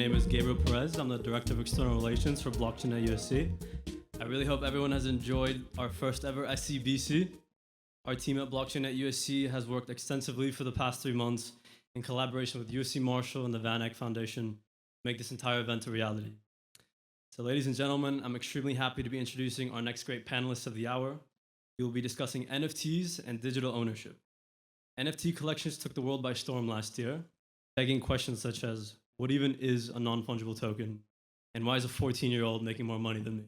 name is Gabriel Perez. I'm the Director of External Relations for Blockchain at USC. I really hope everyone has enjoyed our first ever SCBC. Our team at Blockchain at USC has worked extensively for the past 3 months in collaboration with USC Marshall and the VanEck Foundation to make this entire event a reality. So ladies and gentlemen, I'm extremely happy to be introducing our next great panelists of the hour. We will be discussing NFTs and digital ownership. NFT collections took the world by storm last year, begging questions such as, what even is a non-fungible token? And why is a 14-year-old making more money than me?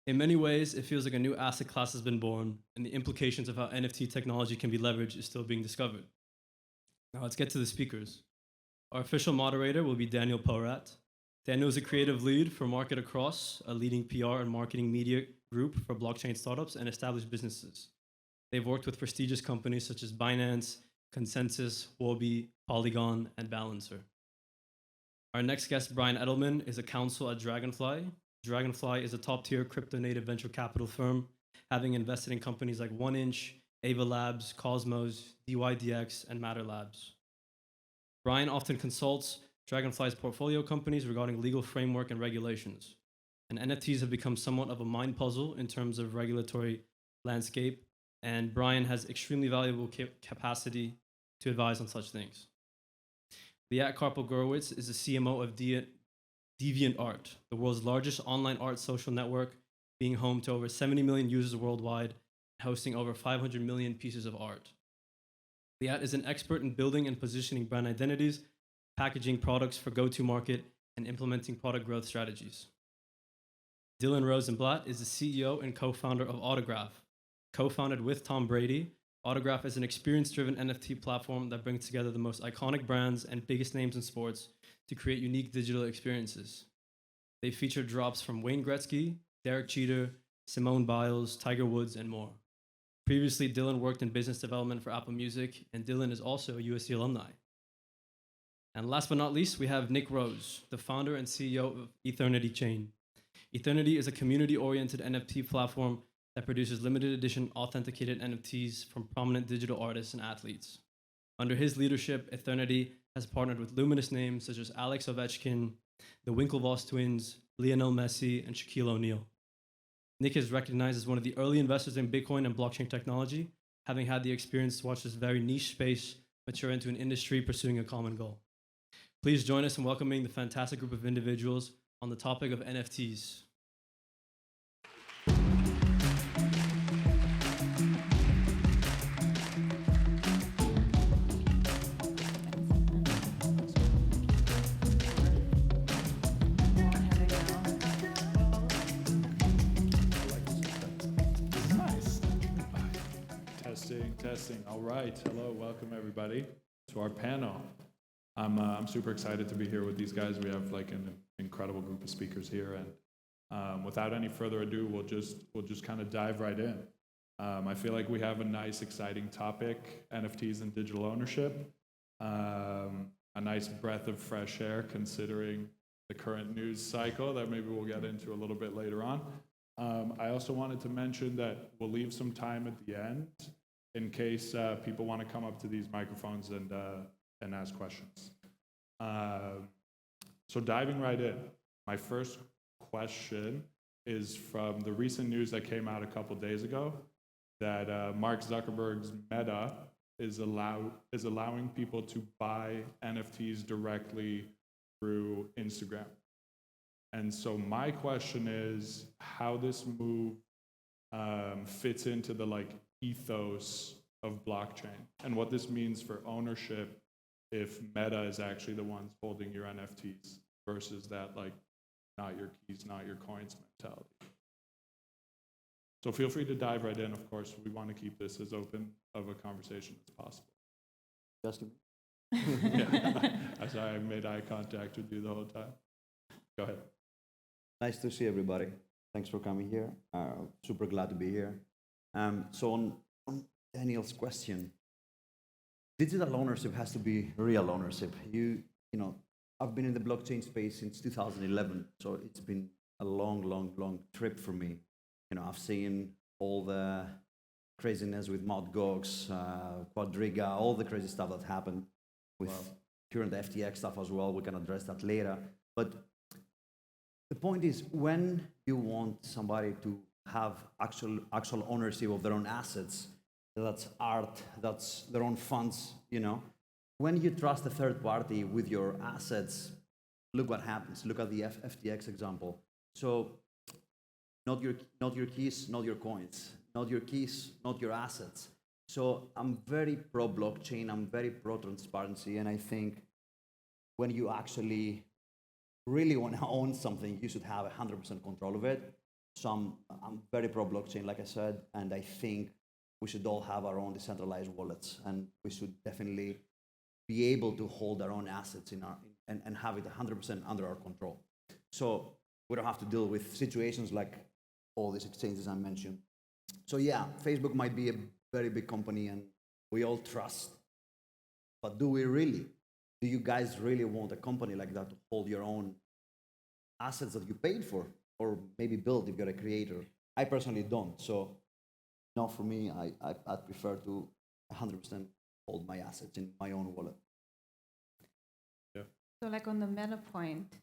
In many ways, it feels like a new asset class has been born, and the implications of how NFT technology can be leveraged is still being discovered. Now let's get to the speakers. Our official moderator will be Daniel Porat. Daniel is a creative lead for MarketAcross, a leading PR and marketing media group for blockchain startups and established businesses. They've worked with prestigious companies such as Binance, Consensus, Wobi, Polygon, and Balancer. Our next guest, Bryan Edelman, is a counsel at Dragonfly. Dragonfly is a top-tier crypto-native venture capital firm, having invested in companies like 1inch, Ava Labs, Cosmos, DYDX, and Matter Labs. Bryan often consults Dragonfly's portfolio companies regarding legal framework and regulations. And NFTs have become somewhat of a mind puzzle in terms of regulatory landscape, and Bryan has extremely valuable capacity to advise on such things. Liat Karpel Gurwicz is the CMO of DeviantArt, the world's largest online art social network, being home to over 70 million users worldwide, hosting over 500 million pieces of art. Liat is an expert in building and positioning brand identities, packaging products for go-to-market, and implementing product growth strategies. Dillon Rosenblatt is the CEO and co-founder of Autograph. Co-founded with Tom Brady, Autograph is an experience-driven NFT platform that brings together the most iconic brands and biggest names in sports to create unique digital experiences. They feature drops from Wayne Gretzky, Derek Jeter, Simone Biles, Tiger Woods, and more. Previously, Dillon worked in business development for Apple Music, and Dillon is also a USC alumni. And last but not least, we have Nick Rose, the founder and CEO of Ethernity Chain. Ethernity is a community-oriented NFT platform that produces limited edition authenticated NFTs from prominent digital artists and athletes. Under his leadership, Ethernity has partnered with luminous names such as Alex Ovechkin, the Winklevoss twins, Lionel Messi, and Shaquille O'Neal. Nick is recognized as one of the early investors in Bitcoin and blockchain technology, having had the experience to watch this very niche space mature into an industry pursuing a common goal. Please join us in welcoming the fantastic group of individuals on the topic of NFTs. Testing. All right. Hello. Welcome, everybody, to our panel. I'm super excited to be here with these guys. We have like an incredible group of speakers here, and without any further ado, we'll just kind of dive right in. I feel like we have a nice, exciting topic: NFTs and digital ownership. A nice breath of fresh air, considering the current news cycle that maybe we'll get into a little bit later on. I also wanted to mention that we'll leave some time at the end in case people want to come up to these microphones and ask questions. So diving right in, my first question is from the recent news that came out a couple days ago that Mark Zuckerberg's Meta is allowing people to buy NFTs directly through Instagram. And so my question is how this move fits into the ethos of blockchain and what this means for ownership if Meta is actually the ones holding your NFTs versus that not your keys, not your coins mentality. So feel free to dive right in. Of course, we want to keep this as open of a conversation as possible. Just me? Yeah. As I made eye contact with you the whole time. Go ahead. Nice to see everybody. Thanks for coming here. Super glad to be here. So on Daniel's question, digital ownership has to be real ownership. I've been in the blockchain space since 2011, so it's been a long trip for me. I've seen all the craziness with Mt. Gox, Quadriga, all the crazy stuff that happened with current FTX stuff as well. We can address that later. But the point is, when you want somebody to have actual ownership of their own assets, that's art, that's their own funds, you know. When you trust a third party with your assets, look what happens. Look at the FTX example. So, not your keys, not your coins. Not your keys, not your assets. So I'm very pro blockchain. I'm very pro transparency, and I think when you actually really want to own something, you should have 100% control of it. So I'm very pro blockchain, like I said, and I think we should all have our own decentralized wallets, and we should definitely be able to hold our own assets and have it 100% under our control. So we don't have to deal with situations like all these exchanges I mentioned. So yeah, Facebook might be a very big company and we all trust, but do we really? Do you guys really want a company like that to hold your own assets that you paid for, or maybe build if you're a creator? I personally don't. So no, for me, I'd prefer to 100% hold my assets in my own wallet. Yeah. So like on the meta point,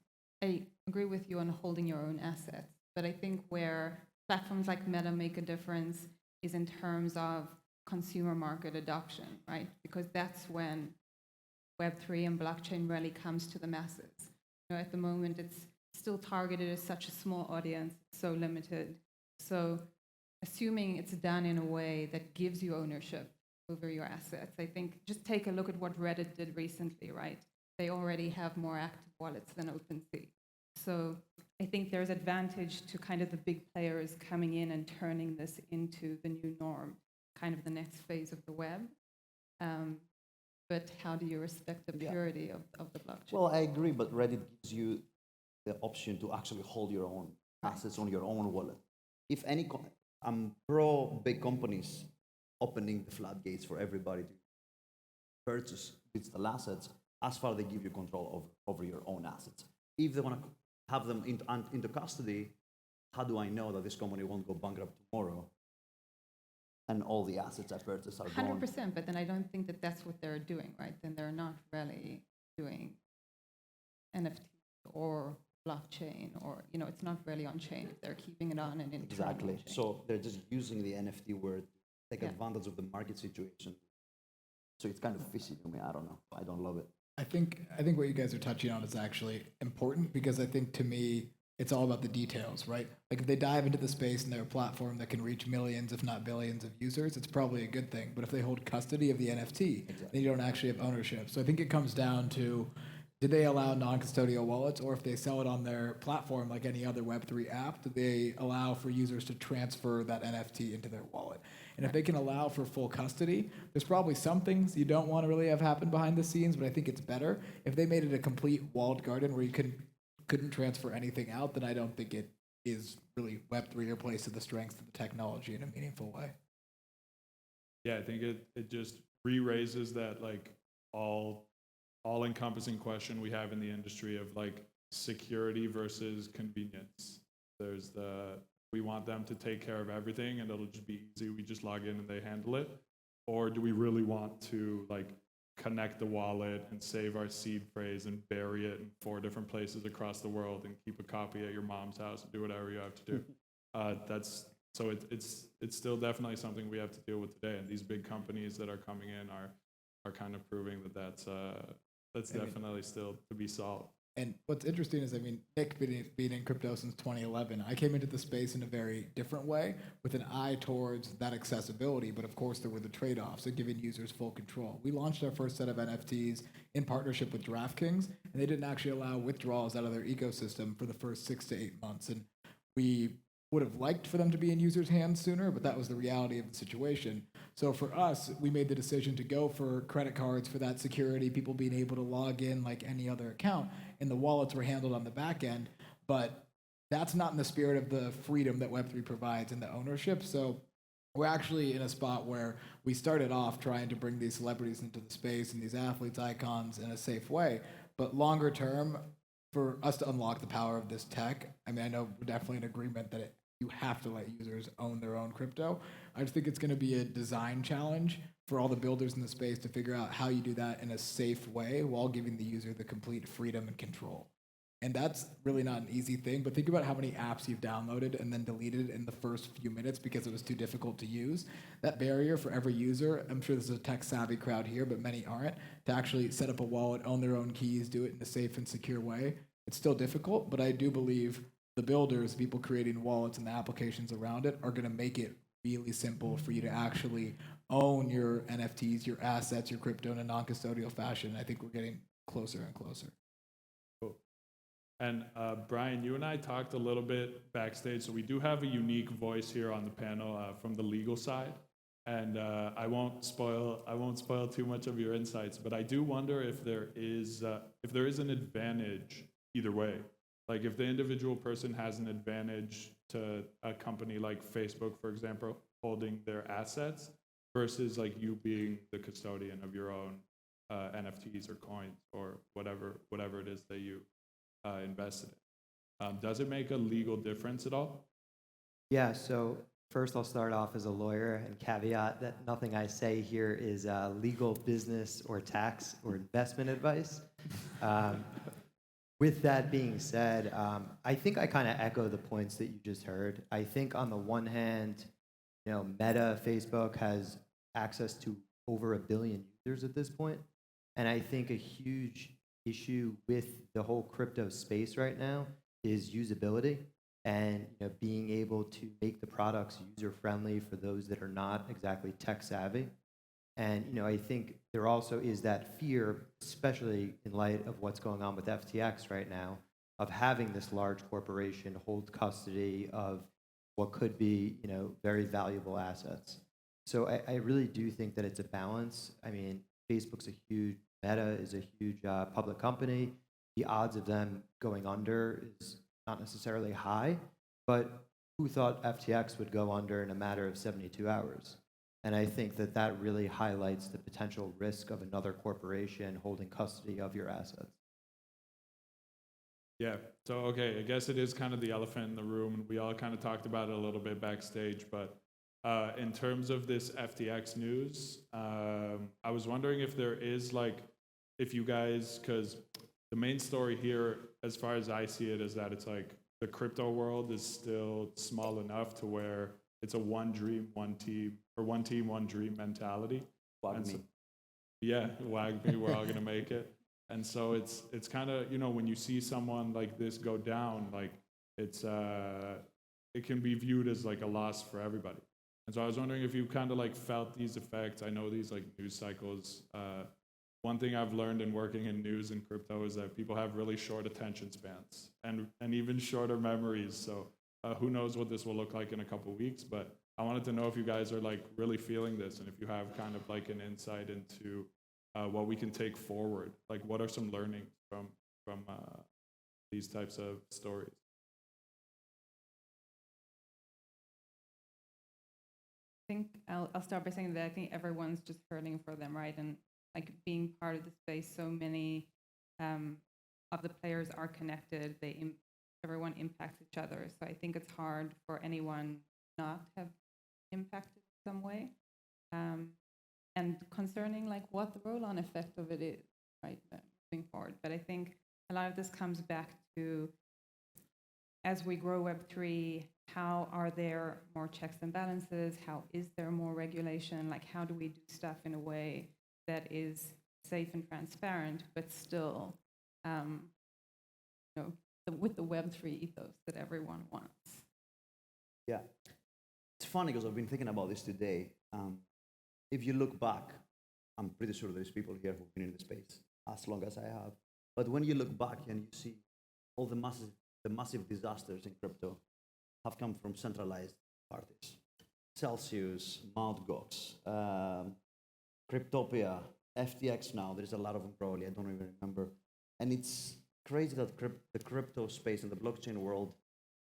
I agree with you on holding your own assets, but I think where platforms like Meta make a difference is in terms of consumer market adoption, right? Because that's when Web3 and blockchain really comes to the masses. You know, at the moment, it's still targeted as such a small audience, so limited. So assuming it's done in a way that gives you ownership over your assets, I think just take a look at what Reddit did recently, right? They already have more active wallets than OpenSea. So I think there's advantage to kind of the big players coming in and turning this into the new norm, kind of the next phase of the web. But how do you respect the purity of the blockchain? Well, I agree, but Reddit gives you the option to actually hold your own assets on your own wallet. If any, I'm pro big companies opening the floodgates for everybody to purchase digital assets as far as they give you control over your own assets. If they want to have them into custody, how do I know that this company won't go bankrupt tomorrow and all the assets I purchased are gone? 100%, but then I don't think that that's what they're doing, right? Then they're not really doing NFT or blockchain, or, you know, it's not really on chain. They're keeping it on an internal Exactly. chain. So they're just using the NFT word to take advantage of the market situation. So it's kind of fishy to me. I don't know. I don't love it. I think what you guys are touching on is actually important, because I think to me it's all about the details, right? Like if they dive into the space and they're a platform that can reach millions, if not billions of users, it's probably a good thing. But if they hold custody of the NFT, then you don't actually have ownership. So I think it comes down to, do they allow non-custodial wallets, or if they sell it on their platform like any other Web3 app, do they allow for users to transfer that NFT into their wallet? And if they can allow for full custody, there's probably some things you don't want to really have happen behind the scenes, but I think it's better. If they made it a complete walled garden where you couldn't transfer anything out, then I don't think it is really Web3 or plays to the strengths of the technology in a meaningful way. Yeah, I think it just re-raises that like all-encompassing question we have in the industry of like security versus convenience. There's we want them to take care of everything and it'll just be easy. We just log in and they handle it. Or do we really want to like connect the wallet and save our seed phrase and bury it in 4 different places across the world and keep a copy at your mom's house and do whatever you have to do? It's still definitely something we have to deal with today. And these big companies that are coming in are kind of proving that's definitely still to be solved. And what's interesting is, I mean, Nick being in crypto since 2011, I came into the space in a very different way with an eye towards that accessibility. But of course, there were the trade-offs of giving users full control. We launched our first set of NFTs in partnership with DraftKings, and they didn't actually allow withdrawals out of their ecosystem for the first 6 to 8 months. And we would have liked for them to be in users' hands sooner, but that was the reality of the situation. So for us, we made the decision to go for credit cards for that security, people being able to log in like any other account, and the wallets were handled on the back end. But that's not in the spirit of the freedom that Web3 provides and the ownership. So we're actually in a spot where we started off trying to bring these celebrities into the space and these athletes, icons in a safe way. But longer term, for us to unlock the power of this tech, I mean, I know we're definitely in agreement that you have to let users own their own crypto. I just think it's going to be a design challenge for all the builders in the space to figure out how you do that in a safe way while giving the user the complete freedom and control. And that's really not an easy thing, but think about how many apps you've downloaded and then deleted in the first few minutes because it was too difficult to use. That barrier for every user, I'm sure there's a tech-savvy crowd here, but many aren't, to actually set up a wallet, own their own keys, do it in a safe and secure way. It's still difficult, but I do believe the builders, people creating wallets and the applications around it, are going to make it really simple for you to actually own your NFTs, your assets, your crypto in a non-custodial fashion. I think we're getting closer and closer. And Bryan, you and I talked a little bit backstage, so we do have a unique voice here on the panel from the legal side. And I won't spoil too much of your insights, but I do wonder if there is an advantage either way. Like if the individual person has an advantage to a company like Facebook, for example, holding their assets versus like you being the custodian of your own NFTs or coins or whatever it is that you invested in. Does it make a legal difference at all? Yeah, so first I'll start off as a lawyer and caveat that nothing I say here is legal, business, or tax or investment advice. With that being said, I think I kind of echo the points that you just heard. I think on the one hand, Meta, Facebook has access to over 1 billion users at this point. And I think a huge issue with the whole crypto space right now is usability and being able to make the products user-friendly for those that are not exactly tech-savvy. And I think there also is that fear, especially in light of what's going on with FTX right now, of having this large corporation hold custody of what could be very valuable assets. So I really do think that it's a balance. I mean, Facebook's a huge, Meta is a huge public company. The odds of them going under is not necessarily high, but who thought FTX would go under in a matter of 72 hours? And I think that really highlights the potential risk of another corporation holding custody of your assets. Yeah, so okay, I guess it is kind of the elephant in the room, and we all kind of talked about it a little bit backstage, but in terms of this FTX news, I was wondering if there is if you guys, because the main story here, as far as I see it, is that it's like the crypto world is still small enough to where it's a one dream, one team, or one team, one dream mentality. Wag me. Yeah, wag me, we're all gonna make it. And so it's kind of, when you see someone like this go down, it can be viewed as like a loss for everybody. And so I was wondering if you kind of felt these effects. I know these news cycles. One thing I've learned in working in news and crypto is that people have really short attention spans and even shorter memories. So who knows what this will look like in a couple weeks, but I wanted to know if you guys are really feeling this and if you have kind of an insight into what we can take forward. What are some learnings from these types of stories? I think I'll start by saying that I think everyone's just hurting for them, right? And being part of the space, so many of the players are connected. Everyone impacts each other. So I think it's hard for anyone not to have impacted in some way. And concerning what the roll-on effect of it is, right, moving forward. But I think a lot of this comes back to, as we grow Web3, how are there more checks and balances? How is there more regulation? How do we do stuff in a way that is safe and transparent, but still, with the Web3 ethos that everyone wants? Yeah. It's funny because I've been thinking about this today. If you look back, I'm pretty sure there's people here who've been in the space as long as I have. But when you look back and you see all the massive disasters in crypto have come from centralized parties. Celsius, Mt. Gox, Cryptopia, FTX now. There's a lot of them probably, I don't even remember. And it's crazy that the crypto space and the blockchain world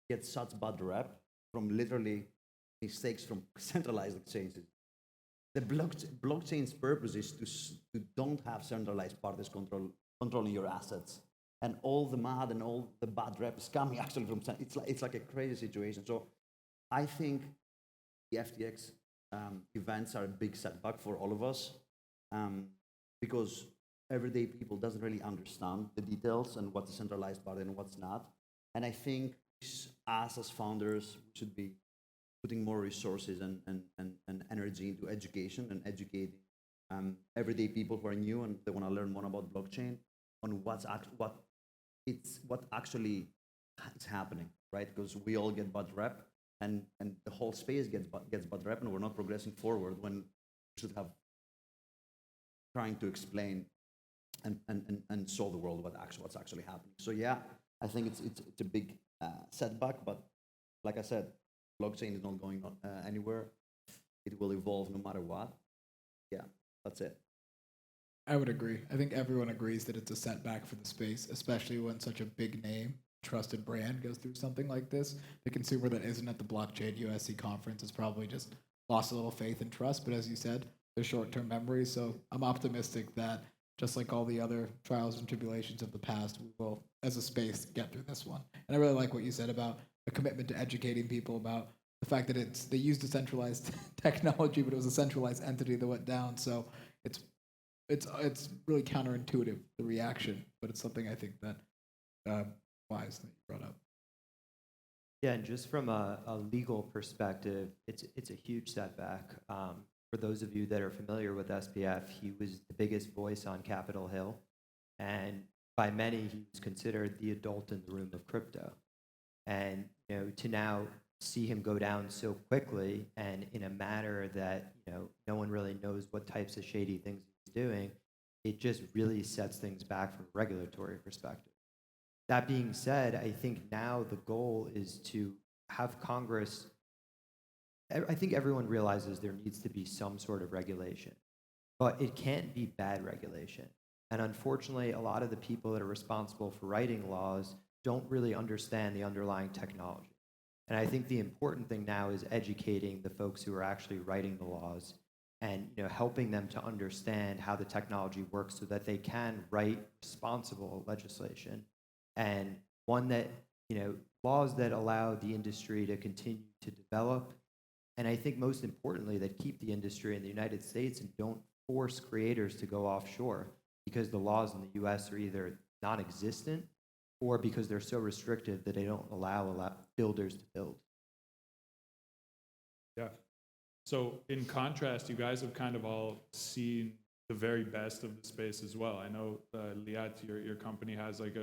gets such bad rep from literally mistakes from centralized exchanges. The blockchain's purpose is to don't have centralized parties controlling your assets. And all the mad and all the bad rep is coming actually from, it's like a crazy situation. So I think the FTX events are a big setback for all of us because everyday people doesn't really understand the details and what's a centralized body and what's not. And I think us as founders we should be putting more resources and energy into education and educating everyday people who are new and they want to learn more about blockchain on what actually is happening, right? Because we all get bad rep, and the whole space gets bad rep, and we're not progressing forward when we should have trying to explain and show the world what's actually happening. So yeah, I think it's a big setback, but like I said, blockchain is not going anywhere. It will evolve no matter what. Yeah, that's it. I would agree. I think everyone agrees that it's a setback for the space, especially when such a big name, trusted brand goes through something like this. The consumer that isn't at the Blockchain USC conference has probably just lost a little faith and trust. But as you said, there's short-term memory. So I'm optimistic that just like all the other trials and tribulations of the past, we will, as a space, get through this one. And I really like what you said about the commitment to educating people about the fact that they used a centralized technology, but it was a centralized entity that went down. So it's really counterintuitive, the reaction, but it's something I think that wise that you brought up. Yeah, and just from a legal perspective, it's a huge setback. For those of you that are familiar with SPF, he was the biggest voice on Capitol Hill, and by many, he was considered the adult in the room of crypto. And to now see him go down so quickly and in a manner that no one really knows what types of shady things he's doing, it just really sets things back from a regulatory perspective. That being said, I think now the goal is to have Congress. I think everyone realizes there needs to be some sort of regulation, but it can't be bad regulation. And unfortunately, a lot of the people that are responsible for writing laws don't really understand the underlying technology. And I think the important thing now is educating the folks who are actually writing the laws and helping them to understand how the technology works so that they can write responsible legislation and one that, laws that allow the industry to continue to develop. And I think most importantly, that keep the industry in the United States and don't force creators to go offshore because the laws in the US are either non-existent or because they're so restrictive that they don't allow builders to build. Yeah. So in contrast, you guys have kind of all seen the very best of the space as well. I know Liat, your company has like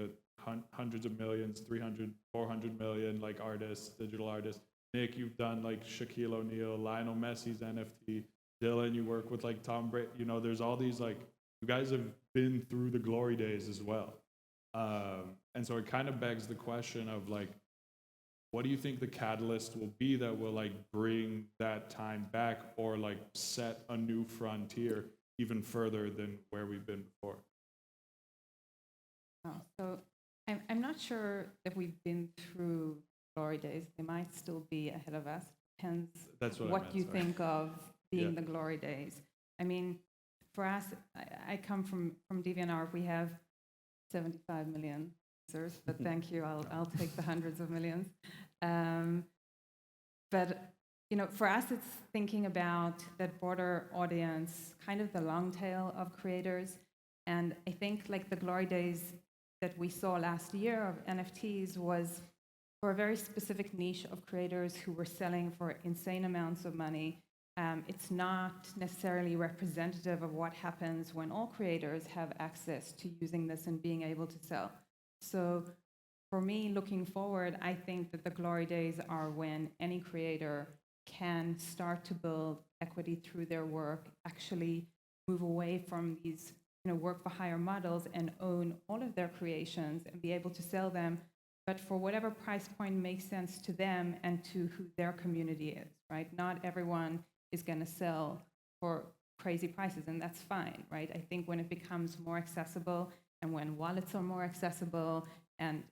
hundreds of millions, 300, 400 million like artists, digital artists. Nick, you've done like Shaquille O'Neal, Lionel Messi's NFT. Dillon, you work with like Tom Brady. There's all these like, you guys have been through the glory days as well. And so it kind of begs the question of like, what do you think the catalyst will be that will like bring that time back or like set a new frontier even further than where we've been before? So I'm not sure if we've been through glory days. They might still be ahead of us. Depends what you think of being the glory days. I mean, for us, I come from DeviantArt. We have 75 million users, but thank you. I'll take the hundreds of millions. But for us, it's thinking about that broader audience, kind of the long tail of creators. And I think like the glory days that we saw last year of NFTs was for a very specific niche of creators who were selling for insane amounts of money. It's not necessarily representative of what happens when all creators have access to using this and being able to sell. So for me, looking forward, I think that the glory days are when any creator can start to build equity through their work, actually move away from these work for hire models and own all of their creations and be able to sell them, but for whatever price point makes sense to them and to who their community is, right? Not everyone is going to sell for crazy prices, and that's fine, right? I think when it becomes more accessible and when wallets are more accessible and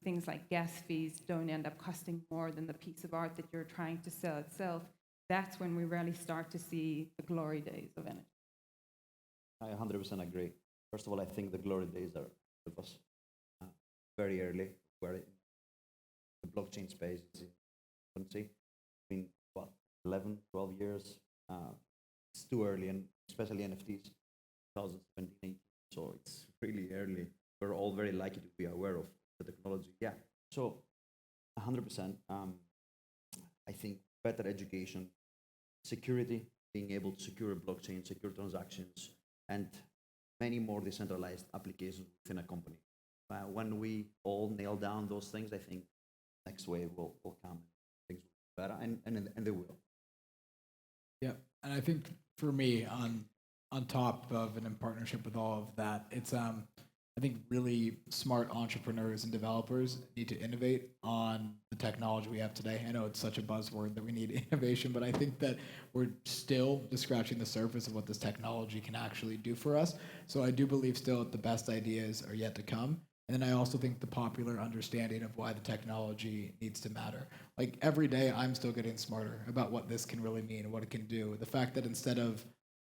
things like gas fees don't end up costing more than the piece of art that you're trying to sell itself, that's when we really start to see the glory days of NFT. I 100% agree. First of all, I think the glory days are of us very early, where the blockchain space is in infancy. been, what, 11, 12 years. It's too early, and especially NFTs, 2017, 18. So it's really early. We're all very lucky to be aware of the technology. Yeah, so 100%. I think better education, security, being able to secure a blockchain, secure transactions, and many more decentralized applications within a company. When we all nail down those things, I think next wave will come. Things will be better, and they will. Yeah, and I think for me, on top of and in partnership with all of that, it's I think really smart entrepreneurs and developers need to innovate on the technology we have today. I know it's such a buzzword that we need innovation, but I think that we're still just scratching the surface of what this technology can actually do for us. So I do believe still that the best ideas are yet to come. And then I also think the popular understanding of why the technology needs to matter. Like every day, I'm still getting smarter about what this can really mean and what it can do. The fact that instead of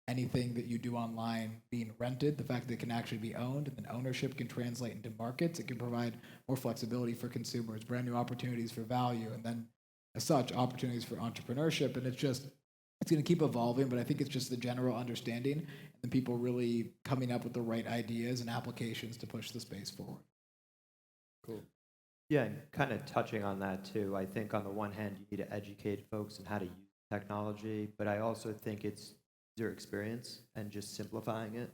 anything that you do online being rented, the fact that it can actually be owned, and then ownership can translate into markets, it can provide more flexibility for consumers, brand new opportunities for value, and then as such, opportunities for entrepreneurship. And it's going to keep evolving, but I think it's just the general understanding and people really coming up with the right ideas and applications to push the space forward. Cool. Yeah, and kind of touching on that too, I think on the one hand, you need to educate folks on how to use technology, but I also think it's their experience and just simplifying it.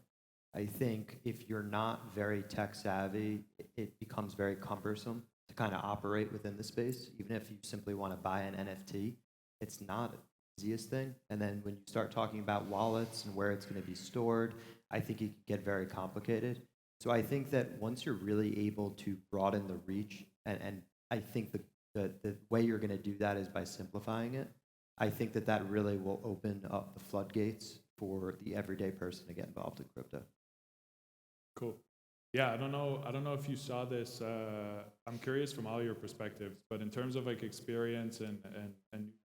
I think if you're not very tech savvy, it becomes very cumbersome to kind of operate within the space. Even if you simply want to buy an NFT, it's not the easiest thing. And then when you start talking about wallets and where it's going to be stored, I think it can get very complicated. So I think that once you're really able to broaden the reach, and I think the way you're going to do that is by simplifying it. I think that really will open up the floodgates for the everyday person to get involved in crypto. Cool. Yeah, I don't know if you saw this. I'm curious from all your perspectives, but in terms of like experience and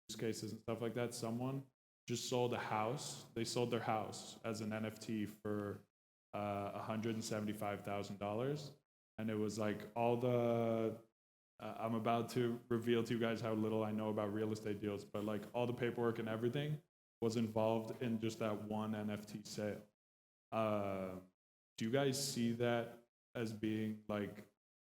use cases and stuff like that, someone just sold a house. They sold their house as an NFT for $175,000, and it was like all the. I'm about to reveal to you guys how little I know about real estate deals, but like all the paperwork and everything was involved in just that one NFT sale. Do you guys see that as being like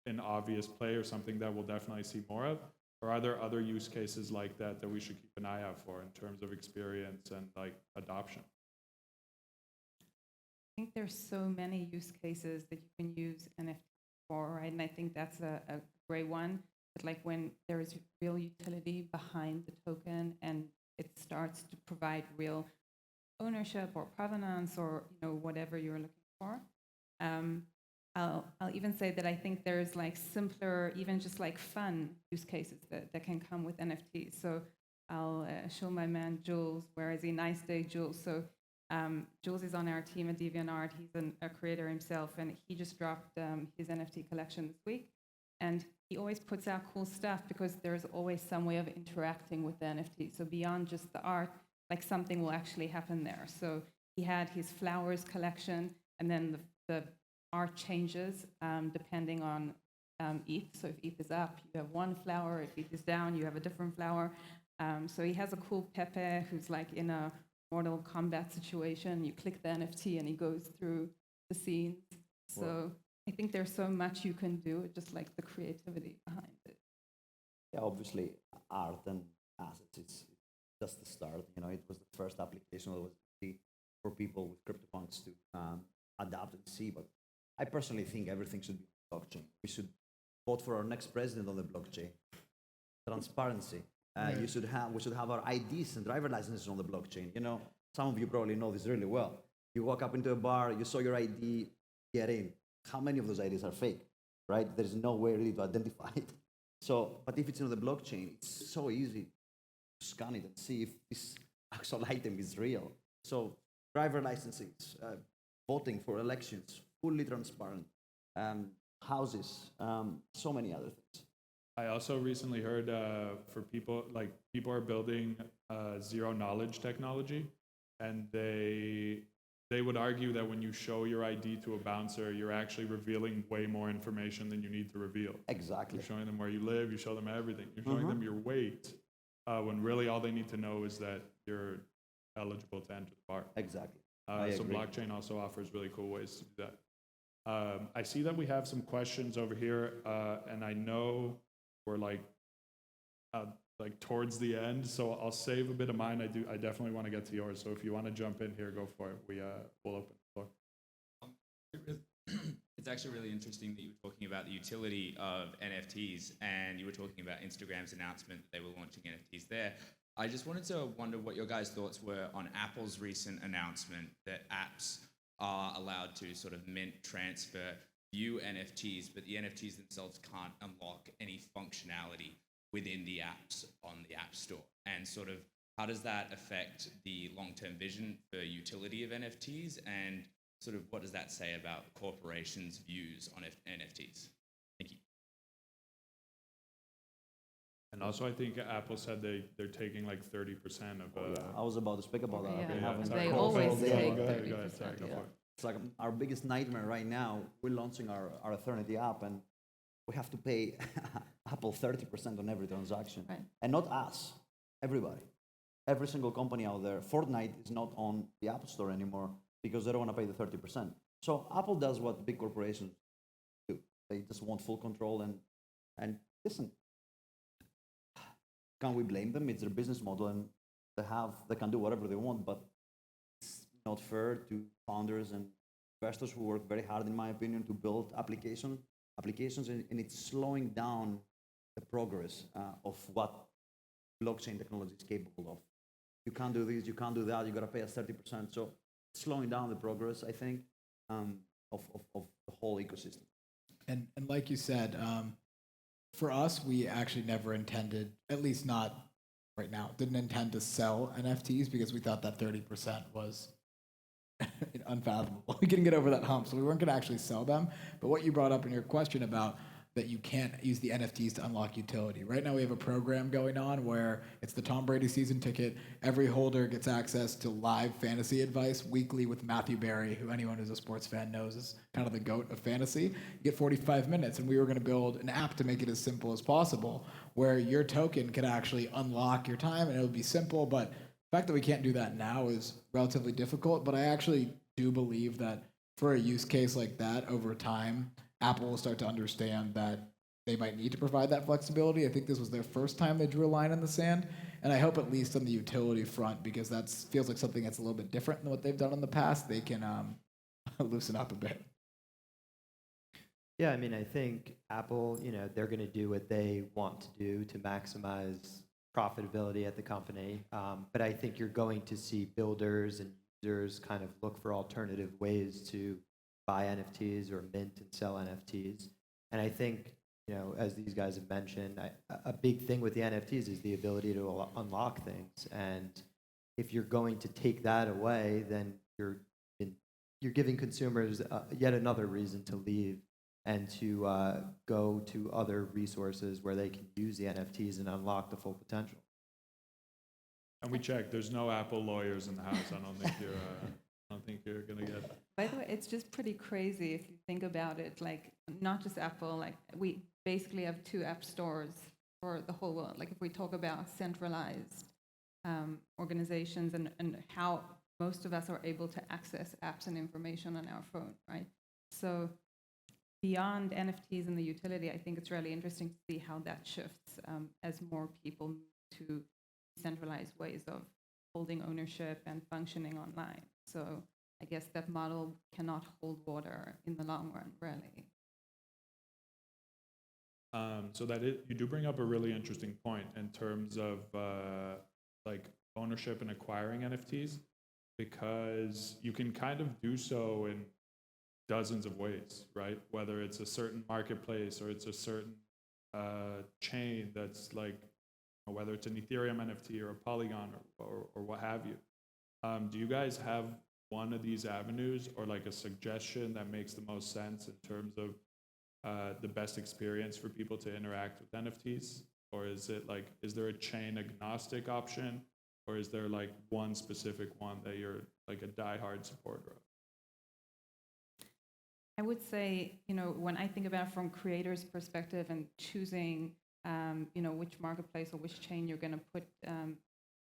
an obvious play or something that we'll definitely see more of? Or are there other use cases like that that we should keep an eye out for in terms of experience and like adoption? I think there's so many use cases that you can use NFT for, right? And I think that's a great one. But like when there is real utility behind the token and it starts to provide real ownership or provenance or whatever you're looking for. I'll even say that I think there's like simpler, even just like fun use cases that can come with NFTs. So I'll show my man Jules. Where is he? Nice day, Jules. So Jules is on our team at DeviantArt. He's a creator himself, and he just dropped his NFT collection this week. And he always puts out cool stuff because there's always some way of interacting with the NFT. So beyond just the art, like something will actually happen there. So he had his flowers collection, and then the art changes depending on ETH. So if ETH is up, you have one flower. If ETH is down, you have a different flower. So he has a cool Pepe who's like in a Mortal Kombat situation. You click the NFT and he goes through the scenes. So wow. I think there's so much you can do, just like the creativity behind it. Yeah, obviously, art and assets is just the start. It was the first application that was easy for people with CryptoPunks to adapt and see. But I personally think everything should be on blockchain. We should vote for our next president on the blockchain. Transparency. We should have our IDs and driver licenses on the blockchain. Some of you probably know this really well. You walk up into a bar, you saw your ID, get in. How many of those IDs are fake, right? There's no way really to identify it. So, but if it's on the blockchain, it's so easy to scan it and see if this actual item is real. So, driver licenses, voting for elections, fully transparent, houses, so many other things. I also recently heard for people are building zero knowledge technology, and they would argue that when you show your ID to a bouncer, you're actually revealing way more information than you need to reveal. Exactly. You're showing them where you live, you show them everything. You're showing them your weight. when really all they need to know is that you're eligible to enter the bar. Exactly. I So agree. blockchain also offers really cool ways to do that. I see that we have some questions over here, and I know we're like towards the end, so I'll save a bit of mine. I definitely want to get to yours. So if you want to jump in here, go for it. We'll open the floor. It's actually really interesting that you were talking about the utility of NFTs, and you were talking about Instagram's announcement that they were launching NFTs there. I just wanted to wonder what your guys' thoughts were on Apple's recent announcement that apps are allowed to sort of mint, transfer, view NFTs, but the NFTs themselves can't unlock any functionality within the apps on the App Store. And sort of how does that affect the long-term vision for utility of NFTs, and sort of what does that say about corporations' views on NFTs? Thank you. And also, I think Apple said they're taking like 30% of. I was about to speak about that. Yeah. They haven't- They Cool. always Go take ahead, 30%, sorry, go yeah. for it. It's like our biggest nightmare right now. We're launching our Ethernity app, and we have to pay Apple 30% on every transaction. Right. And not us, everybody. Every single company out there. Fortnite is not on the App Store anymore because they don't want to pay the 30%. So Apple does what big corporations do. They just want full control, and listen, can we blame them? It's their business model, and they can do whatever they want, but it's not fair to founders and investors who work very hard, in my opinion, to build applications, and it's slowing down the progress of what blockchain technology is capable of. You can't do this, you can't do that, you gotta pay us 30%. So it's slowing down the progress, I think, of the whole ecosystem. And like you said, for us, we actually never intended, at least not right now, didn't intend to sell NFTs because we thought that 30% was unfathomable. We couldn't get over that hump, so we weren't going to actually sell them. But what you brought up in your question about that you can't use the NFTs to unlock utility. Right now we have a program going on where it's the Tom Brady season ticket. Every holder gets access to live fantasy advice weekly with Matthew Berry, who anyone who's a sports fan knows is kind of the GOAT of fantasy. You get 45 minutes, and we were going to build an app to make it as simple as possible, where your token could actually unlock your time, and it would be simple, but the fact that we can't do that now is relatively difficult, but I actually do believe that for a use case like that over time, Apple will start to understand that they might need to provide that flexibility. I think this was their first time they drew a line in the sand, and I hope at least on the utility front, because that feels like something that's a little bit different than what they've done in the past, they can loosen up a bit. Yeah, I mean, I think Apple, they're going to do what they want to do to maximize profitability at the company. But I think you're going to see builders and users kind of look for alternative ways to buy NFTs or mint and sell NFTs. And I think, as these guys have mentioned, a big thing with the NFTs is the ability to unlock things. And if you're going to take that away, then you're giving consumers yet another reason to leave and to go to other resources where they can use the NFTs and unlock the full potential. And we checked. There's no Apple lawyers in the house. I don't think you're gonna get. By the way, it's just pretty crazy if you think about it. Like, not just Apple, like, we basically have 2 app stores for the whole world. Like, if we talk about centralized organizations and how most of us are able to access apps and information on our phone, right? So beyond NFTs and the utility, I think it's really interesting to see how that shifts as more people move to decentralized ways of holding ownership and functioning online. So I guess that model cannot hold water in the long run, really. You do bring up a really interesting point in terms of like ownership and acquiring NFTs, because you can kind of do so in dozens of ways, right? Whether it's a certain marketplace or it's a certain chain that's like, whether it's an Ethereum NFT or a Polygon or what have you. Do you guys have one of these avenues or like a suggestion that makes the most sense in terms of the best experience for people to interact with NFTs? Or is it like, is there a chain agnostic option? Or is there like one specific one that you're like a diehard supporter of? I would say, when I think about it from creators' perspective and choosing which marketplace or which chain you're going to put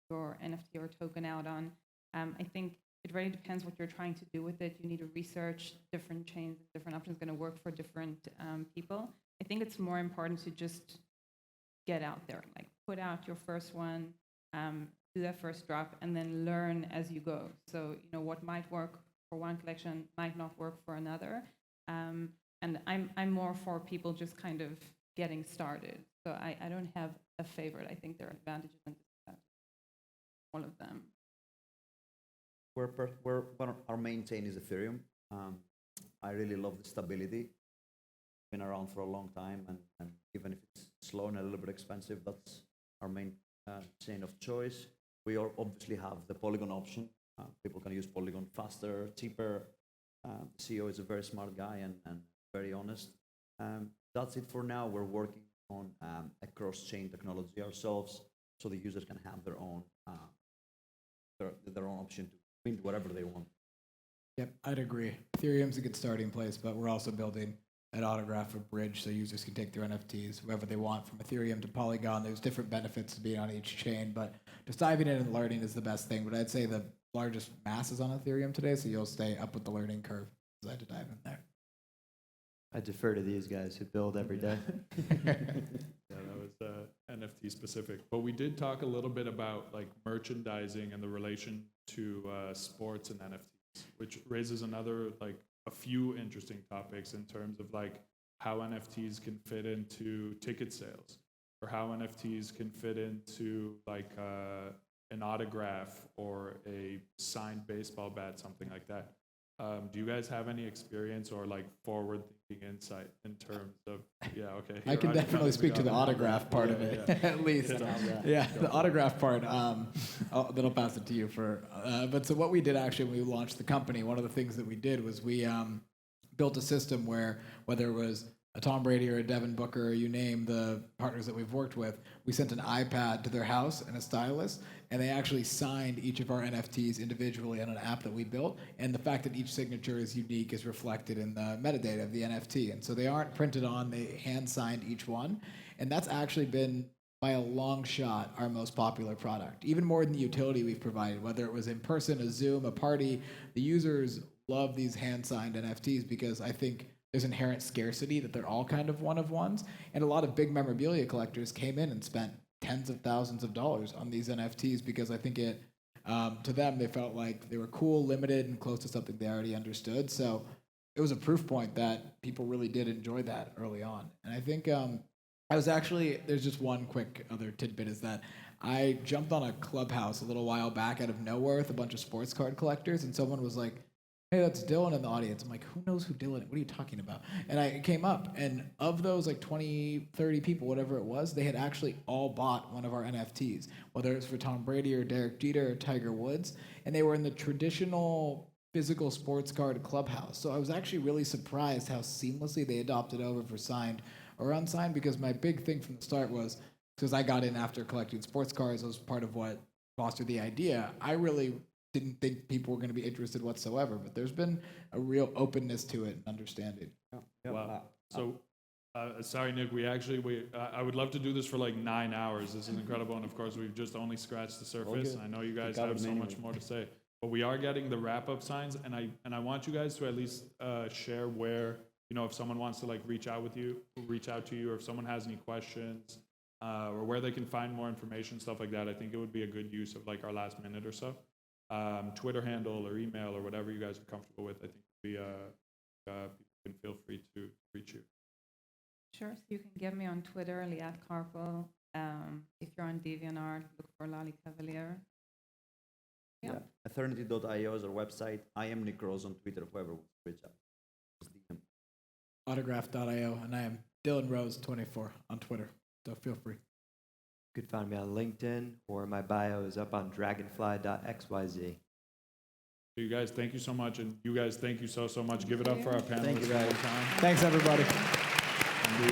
your NFT or token out on. I think it really depends what you're trying to do with it. You need to research different chains, different options going to work for different people. I think it's more important to just get out there, like put out your first one, do that first drop, and then learn as you go. So, what might work for one collection might not work for another. And I'm more for people just kind of getting started. So I don't have a favorite. I think there are advantages and disadvantages, all of them. Our main chain is Ethereum. I really love the stability. Been around for a long time, and even if it's slow and a little bit expensive, that's our main chain of choice. We obviously have the Polygon option. People can use Polygon faster, cheaper. The CEO is a very smart guy and very honest. That's it for now. We're working on a cross-chain technology ourselves, so the users can have their own option to mint whatever they want. Yep, I'd agree. Ethereum's a good starting place, but we're also building an autograph bridge so users can take their NFTs wherever they want from Ethereum to Polygon. There's different benefits to being on each chain, but just diving in and learning is the best thing. But I'd say the largest mass is on Ethereum today, so you'll stay up with the learning curve as I had to dive in there. I defer to these guys who build every day. Yeah, that was NFT specific. But we did talk a little bit about like merchandising and the relation to sports and NFTs, which raises another like a few interesting topics in terms of like how NFTs can fit into ticket sales, or how NFTs can fit into like an autograph or a signed baseball bat, something like that. Do you guys have any experience or like forward-thinking insight in terms of? Yeah, okay. I can definitely speak to the autograph part of it, at least. Yeah, the autograph part. Then I'll pass it to you for. But so what we did actually when we launched the company, one of the things that we did was we built a system where whether it was a Tom Brady or a Devin Booker, or you name the partners that we've worked with, we sent an iPad to their house and a stylus, and they actually signed each of our NFTs individually on an app that we built. And the fact that each signature is unique is reflected in the metadata of the NFT. And so they aren't printed on, they hand-signed each one. And that's actually been, by a long shot, our most popular product. Even more than the utility we've provided, whether it was in person, a Zoom, a party, the users love these hand-signed NFTs because I think there's inherent scarcity that they're all kind of one-of-ones. And a lot of big memorabilia collectors came in and spent tens of thousands of dollars on these NFTs because I think it, to them, they felt like they were cool, limited, and close to something they already understood. So it was a proof point that people really did enjoy that early on. And I think I was actually, there's just one quick other tidbit is that I jumped on a Clubhouse a little while back out of nowhere with a bunch of sports card collectors, and someone was like, hey, that's Dillon in the audience. I'm like, who knows who Dillon is? What are you talking about? And I came up, and of those like 20, 30 people, whatever it was, they had actually all bought one of our NFTs, whether it's for Tom Brady or Derek Jeter or Tiger Woods, and they were in the traditional physical sports card clubhouse. So I was actually really surprised how seamlessly they adopted over for signed or unsigned, because my big thing from the start was, because I got in after collecting sports cards, was part of what fostered the idea. I really didn't think people were going to be interested whatsoever, but there's been a real openness to it and understanding. Wow. So, sorry, Nick, I would love to do this for like 9 hours. This is incredible. And of course, we've just only scratched the surface. I know you guys have so much more to say, but we are getting the wrap-up signs. And I want you guys to at least share where, if someone wants to like reach out to you, or if someone has any questions, or where they can find more information, stuff like that. I think it would be a good use of like our last minute or so. Twitter handle or email or whatever you guys are comfortable with. I think people can feel free to reach you. Sure. So you can get me on Twitter, Liat Karpel. If you're on DeviantArt, look for Lali Cavalier. Yeah. Ethernity.io is our website. I am Nick Rose on Twitter, whoever wants to reach out. Autograph.io, and I am Dylan Rose 24 on Twitter, so feel free. You could find me on LinkedIn, or my bio is up on dragonfly.xyz. So you guys, thank you so much, and you guys, thank you so much. Give it up for our panelists. Thank you, guys. Thanks, everybody. And